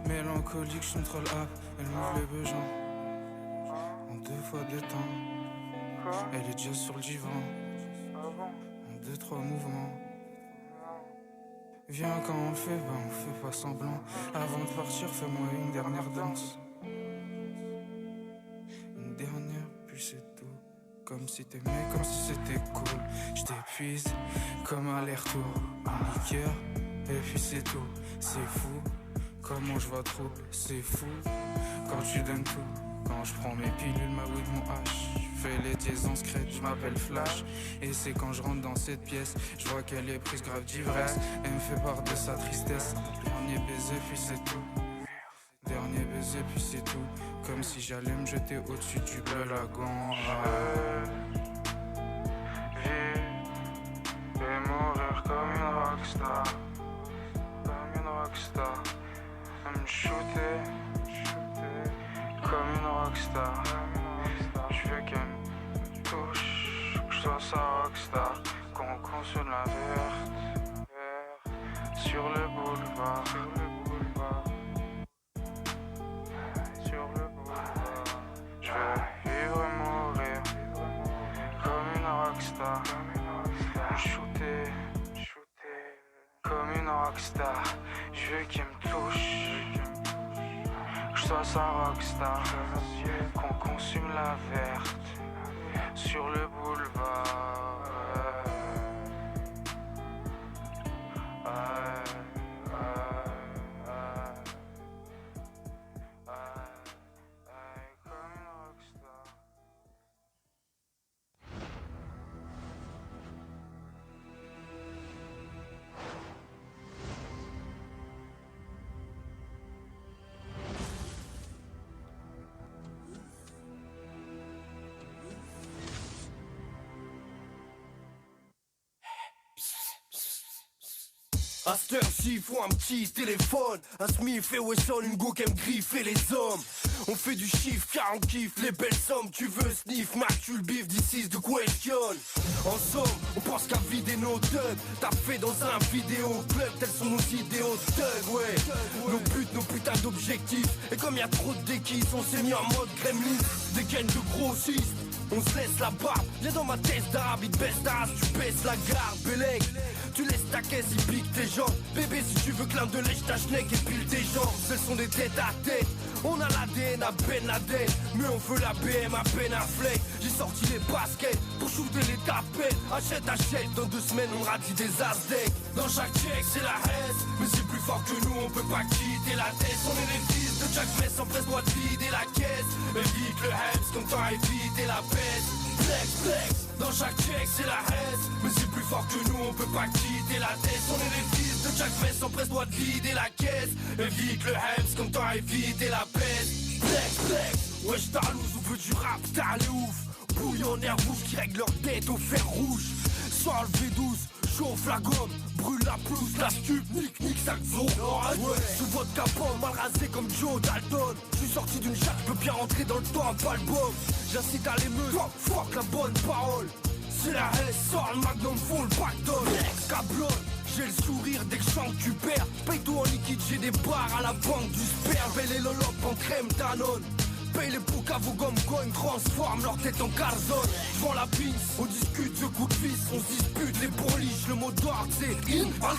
Mélancolique, je contrôle up, elle m'ouvre les besoins. En 2 fois de temps, elle est déjà sur le divan. En 2-3 mouvements. Viens quand on le fait, bah on fait pas semblant. Avant de partir, fais-moi une dernière danse. Une dernière, puis c'est tout. Comme si t'aimais, comme si c'était cool. Je t'épuise, comme aller-retour. En liqueur, et puis c'est tout. C'est fou, comment je vois trop. C'est fou, quand tu donnes tout. Quand je prends mes pilules, ma weed, mon H. Je fais les dièses secrètes, je m'appelle Flash. Et c'est quand je rentre dans cette pièce, je vois qu'elle est prise grave d'ivresse. Elle me fait part de sa tristesse. Dernier baiser, puis c'est tout. Dernier baiser, puis c'est tout. Comme si j'allais me jeter au-dessus du bleu lagon. Je vais mourir comme une rockstar. Comme une rockstar. Me shooter comme une rockstar. Je veux qu'elle me touche, que je sois sa rockstar. Qu'on consomme la verte sur le boulevard. Sur le boulevard. Je veux vivre et mourir comme une rockstar. Me shooter comme une rockstar. Je veux qu'elle me touche, que je sois sa rockstar. Qu'on consume la verte sur le boulevard. Comme une rockstar. À cette heure-ci, faut un petit téléphone. Un Smith et Wesson, une go qui aime griffer les hommes. On fait du chiffre car on kiffe les belles sommes. Tu veux sniff, Mac, tu le bif, this is the question. En somme, on pense qu'à vider nos thugs. T'as fait dans un vidéo club, tels sont nos idéaux thugs, ouais. Nos buts, nos putains d'objectifs. Et comme y a trop de déquisses, on s'est mis en mode gremlin. Des gaines de grossistes. On se laisse la barbe, viens dans ma tête d'arabe, il te baisse d'as, tu baisses la garde, Bélec. Tu laisses ta caisse, il pique tes jambes. Bébé, si tu veux clin de lèche ta schneck et pile tes jambes. Ce sont des têtes à tête. On a l'ADN à Ben Laden, mais on veut la BM à Ben Affleck. J'ai sorti les baskets pour shooter les tapettes. Achète, dans 2 semaines on radie des Aztecs. Dans chaque check c'est la haine, mais c'est plus fort que nous, on peut pas quitter la tête. On est les fils de Jack Mess, empresse-moi de vider la caisse. Évite le Hems comme t'as évité la peste. Flex, flex, dans chaque check c'est la haine, mais c'est plus fort que nous, on peut pas quitter la tête. On est les fils de Jack Mess, empresse-toi de vider la caisse. Évite le Hems comme t'as évité la peste. Flex, flex, wesh t'as loose, on veut du rap, t'as les ouf. Bouillon air rouge qui règle leur tête au fer rouge. Sors le V12, chauffe la gomme, brûle la pelouse, la stup, nique sac zone. Ouais, sous votre capot, mal rasé comme Joe Dalton. J'suis sorti d'une chatte, j'peux bien rentrer dans le temps, pas le bomb. J'incite à l'émeute, fuck la bonne parole. C'est la S, sort le magnum full backdoor. Cablon, j'ai le sourire dès que je chante tu perds. J'paye tout en liquide, j'ai des barres à la banque du sperme. Belle et lolop en crème Danone. Paye les poucs à vos gommes coins, transforme leur tête en carzone. J'vends la pince, on discute de coups de vis, on se dispute les bourliches, le mot d'ordre c'est in al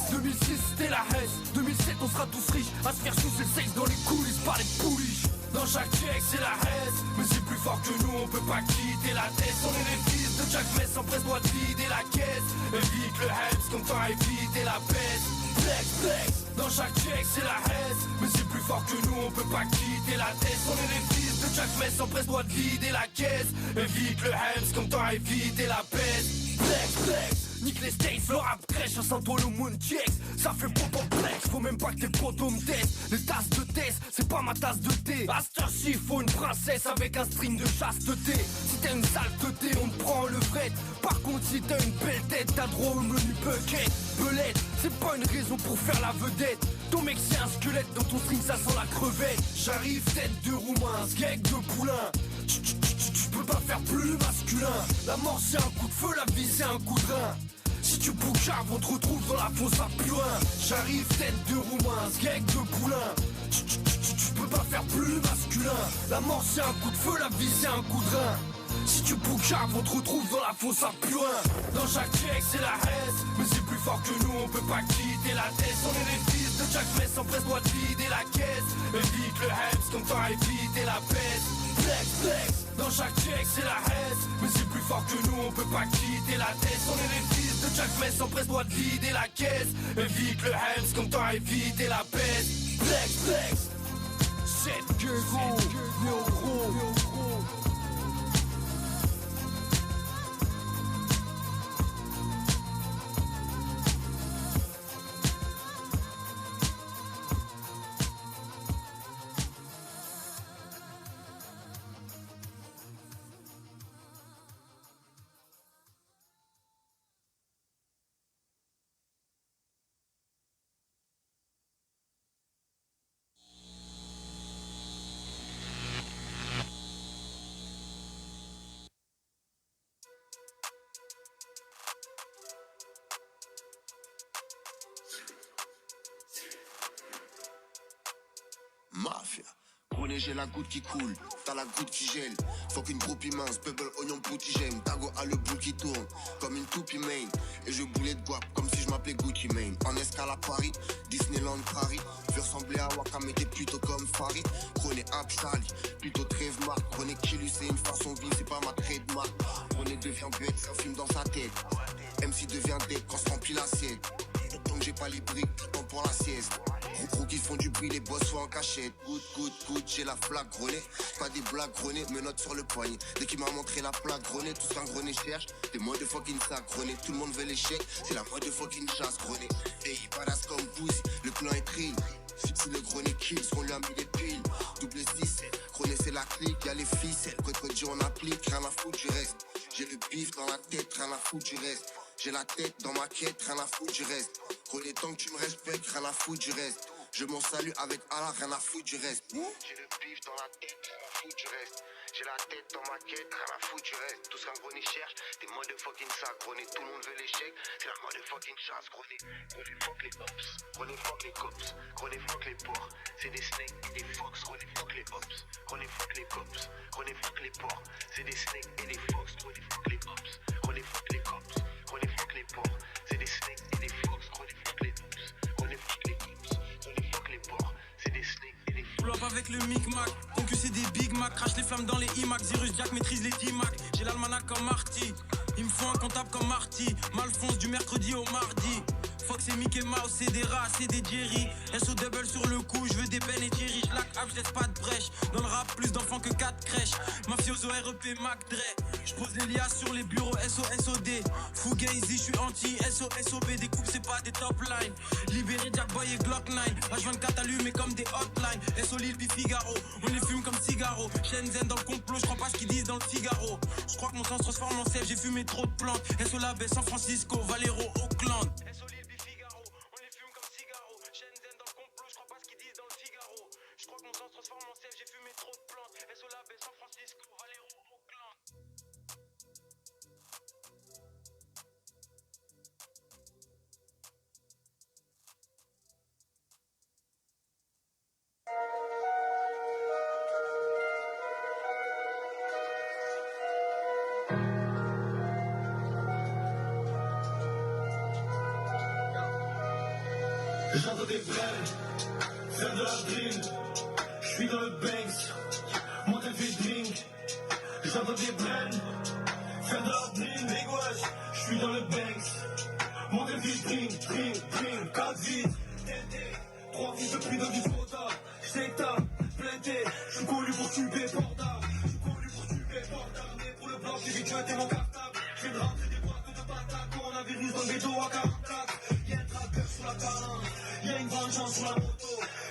2006 c'était la haine, 2007 on sera tous riches, à se faire sucer le sexe dans les coulisses par les pouliches. Dans chaque check c'est la haine, mais c'est plus fort que nous, on peut pas quitter la tête. On est les fils de Jack Mess, empresse-moi de vider la caisse. Évite le Hems comme t'as évité la peste. Flex, flex, dans chaque check c'est la haine, mais c'est plus fort que nous, on peut pas quitter la tête. On est les fils de Jack Mess, empresse-toi de vider la caisse. Évite le Hems comme t'as évité la peste. Flex, flex, nique les States, le rap crèche, un Santo le moon checks. Ça fait pop complexe, faut même pas que tes potos me testent. Les tasses de test, c'est pas ma tasse de thé. À cette heure-ci, faut une princesse avec un string de chasteté. Si t'as une saleté, on te prend le fret. Par contre, si t'as une belle tête, t'as droit au menu bucket. Belette, c'est pas une raison pour faire la vedette. Ton mec c'est un squelette, dans ton string ça sent la crevette. J'arrive tête de roumain, skeg de poulain. Tu peux pas faire plus masculin. La mort c'est un coup de feu, la vie c'est un coup de rein. Si tu boucaves, on te retrouve dans la fosse à purin. J'arrive tête de roumain, skeg de poulain. Tu peux pas faire plus masculin. La mort c'est un coup de feu, la vie c'est un coup de rein. Si tu boucaves, on te retrouve dans la fosse à purin. Dans chaque check c'est la haine, mais c'est plus fort que nous, on peut pas quitter la tête. On est les fils de Jack Mess, on presse-moi de vider la caisse. Évite le Hems comme t'as évité la peste. Flex, flex, dans chaque check c'est la haine, mais c'est plus fort que nous, on peut pas quitter la tête. On est les fils de Jack Mess, on presse-moi de vider la caisse. Évite le Hems comme t'as évité la peste. Flex, flex, c'est que gros, néo-gros. Mafia. René, j'ai la goutte qui coule, t'as la goutte qui gèle. Faut qu'une groupe immense, pebble, oignon, bouti, j'aime. Tago a le bout qui tourne, comme une toupie main. Et je boulais de guap, comme si je m'appelais Gucci Mane. En escale à Paris, Disneyland Paris. Veux ressembler à Waka, mais t'es plutôt comme Farid. René Absali, plutôt trêve marque. René Killu, c'est une façon de vie, c'est pas ma trademark. René devient bête, ça fume dans sa tête. MC devient deck quand se remplit l'assiette. Tant que j'ai pas les briques, temps pour la sieste. Gros qui font du bruit, les boss sont en cachette. Good, j'ai la flaque René. Pas des blagues René, me note sur le poignet. Dès qu'il m'a montré la plaque René, tout ça René cherche. Des modes de fucking sac René, tout le monde veut l'échec. C'est la mode de fucking chasse René. Et il badass comme Pussy, le clan est trill. Si le René kill, on lui a mis des piles. Double 6, René c'est la clique, y'a les ficelles. Côte on applique, rien à foutre du reste. J'ai le bif dans la tête, rien à foutre du reste. J'ai la tête dans ma quête, rien à foutre du reste. René, tant que tu me respectes, rien à foutre du reste. Je m'en salue avec Allah, rien à foutre du reste. J'ai le bif dans la tête, rien à foutre du reste. J'ai la tête dans ma quête, rien à foutre du reste. Tout ce qu'un René cherche, des modes de fucking sac. René, tout le monde veut l'échec, c'est la mode de fucking chasse. René fuck les ops, René fuck les cops, René fuck les porcs. C'est des snakes et des fox, René fuck les ops. René fuck les cops, René fuck les porcs. C'est des snakes et des fox, René fuck les ops. René fuck les cops, René fuck les porcs. C'est des snakes et des fox, René fuck les ops. René fuck les cops, René fuck les porcs. C'est des snakes et des fox. Pull up avec le micmac, concu c'est des Big Mac. Crache les flammes dans les IMAX, Zirus Jack maîtrise les D-Mac. J'ai l'almanach comme Marty, il me faut un comptable comme Marty. Malfonce du mercredi au mardi. Fox et Mickey Mouse, c'est des rats, c'est des Jerry. SO double sur le coup, je veux des Ben et Thierry. J'lack up, j'laisse pas de brèche. Dans le rap, plus d'enfants que 4 crèches. Mafioso REP Mac Dre. J'pose les liasses sur les bureaux SOSOD. Fugazi, j'suis anti SOSOB. Des coupes, c'est pas des top lines. Libéré Jack Boy et Glock 9. H24 allumé comme des hotlines. SO Lille, Figaro. On les fume comme cigaro. Shenzhen dans le complot, j'crois pas ce qu'ils disent dans le Figaro. J'crois que mon sang se transforme en sève, j'ai fumé trop de plantes. SO La Baie, San Francisco, Valero, Oakland. Je crois que mon sang se transforme en sève, j'ai fumé trop de plantes. SO La Baie, San Francisco, Valero, Oakland. J'entends des vrais, faire de la dream. J'suis dans le Banks, monte un fait drink. J'entends des brènes, faire de la dream. Big wesh, j'suis dans le Banks, monte un fait drink. 4 vides, TNT, 3 vides de prix dans du soda. J'sais que t'as planté, j'suis connu pour tuer portable. J'suis connu pour tuer portable. Mais pour le bloc, j'ai vite tué mon cartable. J'viens de rentrer des boîtes de patates. Coronavirus dans le bédo à 44. Y'a un tracker sur la calandre. Y'a une vengeance sur la moto,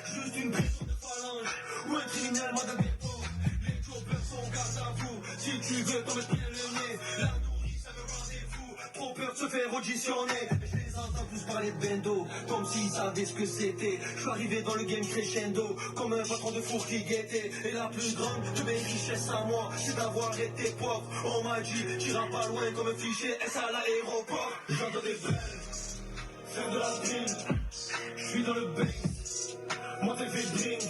juste une blessure de phalange, ou un criminel madame bientôt. Les choppers sont garde à vous, si tu veux t'en mettre bien le nez. La nourrice avait rendez-vous, trop peur de se faire auditionner. Je les entends tous parler de bendo, comme s'ils savaient ce que c'était. Je suis arrivé dans le game crescendo, comme un patron de four qui guettait. Et la plus grande de mes richesses à moi, c'est d'avoir été pauvre. On m'a dit, t'iras pas loin comme un fichier S à l'aéroport. J'entends des veines, faire de la dream. J'suis dans le base, moi t'es fait drink.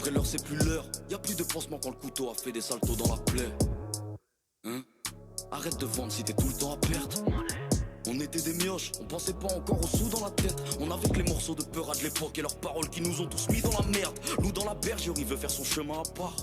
Après l'heure c'est plus l'heure, y a plus de pansement quand le couteau a fait des saltos dans la plaie. Hein? Arrête de vendre si t'es tout le temps à perte. On était des mioches, on pensait pas encore aux sous dans la tête. On avait que les morceaux de peur à de l'époque et leurs paroles qui nous ont tous mis dans la merde. Loup dans la bergerie, il veut faire son chemin à part.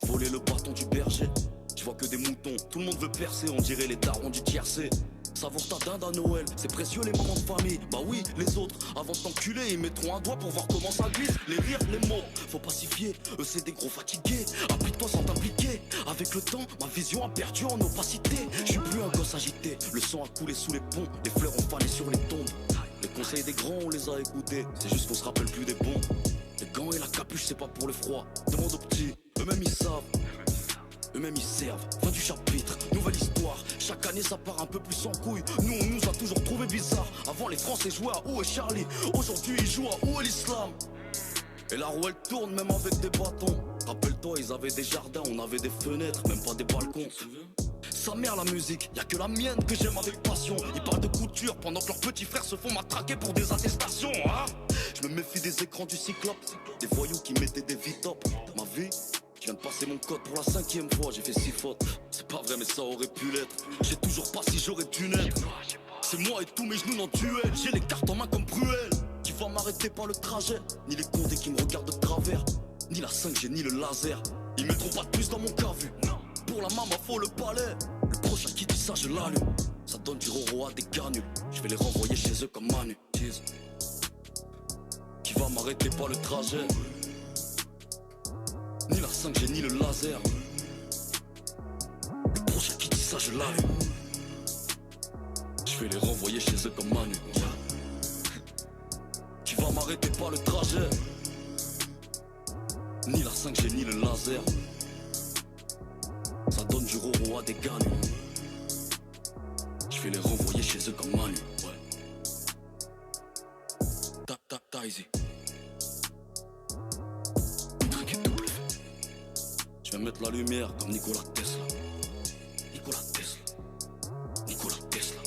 Voler le bâton du berger, je vois que des moutons. Tout le monde veut percer, on dirait les darons du tiercé. Savoure ta dinde à Noël, c'est précieux les moments de famille. Bah oui, les autres, avant de t'enculer, ils mettront un doigt pour voir comment ça glisse. Les rires, les mots, faut pas s'y fier. Eux c'est des gros fatigués, applique-toi sans t'impliquer. Avec le temps, ma vision a perdu en opacité. Je suis plus un gosse agité, le sang a coulé sous les ponts. Les fleurs ont fané sur les tombes. Les conseils des grands, on les a écoutés. C'est juste qu'on se rappelle plus des bons. Les gants et la capuche, c'est pas pour le froid. Demande aux petits, eux-mêmes ils savent. Eux-mêmes ils servent, fin du chapitre, nouvelle histoire. Chaque année ça part un peu plus en couille. Nous on nous a toujours trouvé bizarre. Avant les Français jouaient à Où est Charlie. Aujourd'hui ils jouent à Où est l'Islam. Et la roue elle tourne même avec des bâtons. Rappelle-toi ils avaient des jardins, on avait des fenêtres, même pas des balcons. Sa mère la musique, y'a que la mienne que j'aime avec passion. Ils parlent de couture pendant que leurs petits frères se font matraquer pour des attestations, hein. Je me méfie des écrans du cyclope, des voyous qui mettaient des vitop. Ma vie, je viens de passer mon code pour la 5e fois, j'ai fait 6 fautes. C'est pas vrai mais ça aurait pu l'être. J'ai toujours pas si j'aurais dû naître. C'est moi et tous mes genoux dans le duel. J'ai les cartes en main comme Bruel. Qui va m'arrêter par le trajet. Ni les condés qui me regardent de travers. Ni la 5G ni le laser. Ils mettront pas de plus dans mon cas vu. Pour la maman faut le palais. Le prochain qui dit ça je l'allume. Ça donne du roro à des canuts. Je vais les renvoyer chez eux comme Manu. Jeez. Qui va m'arrêter par le trajet. Ni la 5G ni le laser. Le prochain qui dit ça je l'allume. Je vais les renvoyer chez eux comme Manu. Qui va m'arrêter par le trajet. Ni la 5G ni le laser. Ça donne du roro à des gagnants. Je vais les renvoyer chez eux comme Manu. Ouais. Easy. Je vais mettre la lumière comme Nikola Tesla. Nikola Tesla. Nikola Tesla.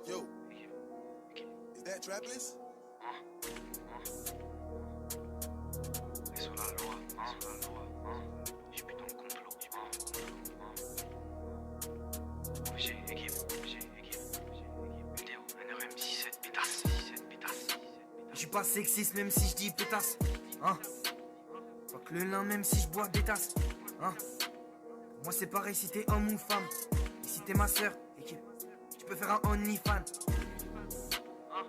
Yo, is that Trapless? Sur la loi, j'ai plus dans le complot. J'ai équipe. Vidéo, NRM 17 pétasse. Je suis pas sexiste même si je dis pétasse, hein. Pas que le lin même si je bois des tasses, hein. Pour moi c'est pareil si t'es homme ou femme. Et si t'es ma soeur, équipe, tu peux faire un OnlyFans.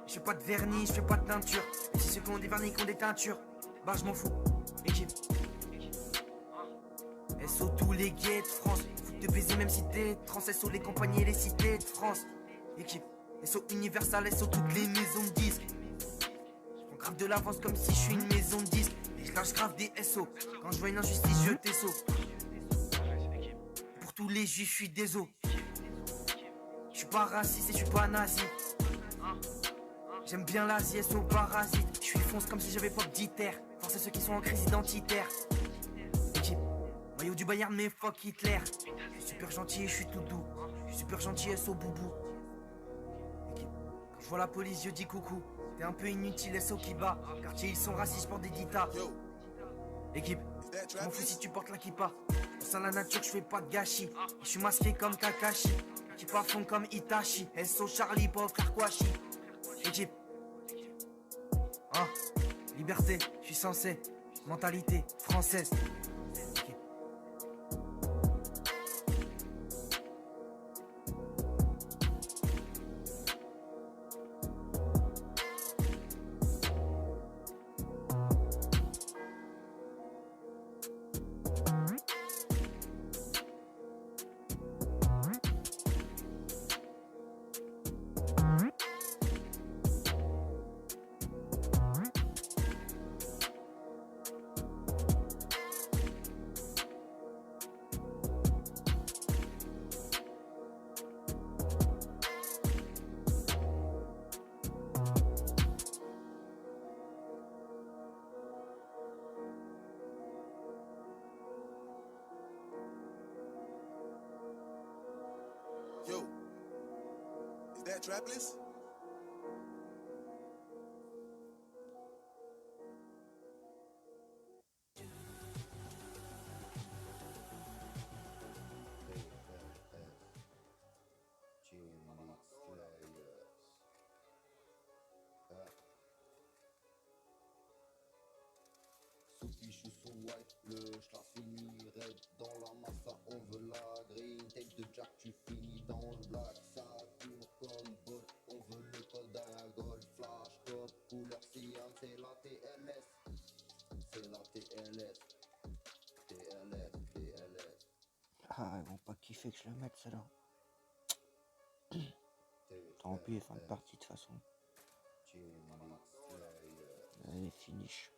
Je fais pas de vernis, je fais pas de teinture. Si ceux qui ont des vernis, qui ont des teintures, bah je m'en fous, équipe. SO tous les gays de France. Faut te baiser même si t'es trans. SO les compagnies et les cités de France, équipe. SO Universal, SO toutes les maisons de disques. Je prends grave de l'avance comme si je suis une maison de disques. Et je lâche grave des SO. Quand je vois une injustice, je t'ai saut. Pour tous les juifs, je suis désolé. Je suis pas raciste et je suis pas nazi. J'aime bien l'Asie, SO parasite. Je suis fonce comme si j'avais pas d'iter. Force à ceux qui sont en crise identitaire. Équipe, maillot du Bayern mais fuck Hitler. Je suis super gentil et je suis tout doux. Je suis super gentil SO boubou. Équipe, quand je vois la police je dis coucou. T'es un peu inutile SO qui bat. Quartier ils sont racistes pour des ditas. Équipe, je m'en fous si tu portes la kippa. Pense à la nature, je fais pas de gâchis. Je suis masqué comme Kakashi. Qui pas fond comme Itachi. SO Charlie, pauvre frère Kouachi. Équipe, hein, liberté, je suis censé. Mentalité française. Équipe. that trap list? Je suis sous white, le la finirait dans la massa, on veut la green, tête de Jack, tu finis dans le black, ça court comme bot, on veut le code d'un gold, flash top, couleur cyan, c'est la TLS, c'est la TLS, TLS. Ah, ils vont pas kiffer que je le mette, celle-là. Tant pis, fin de partie de toute façon. Allez, finish.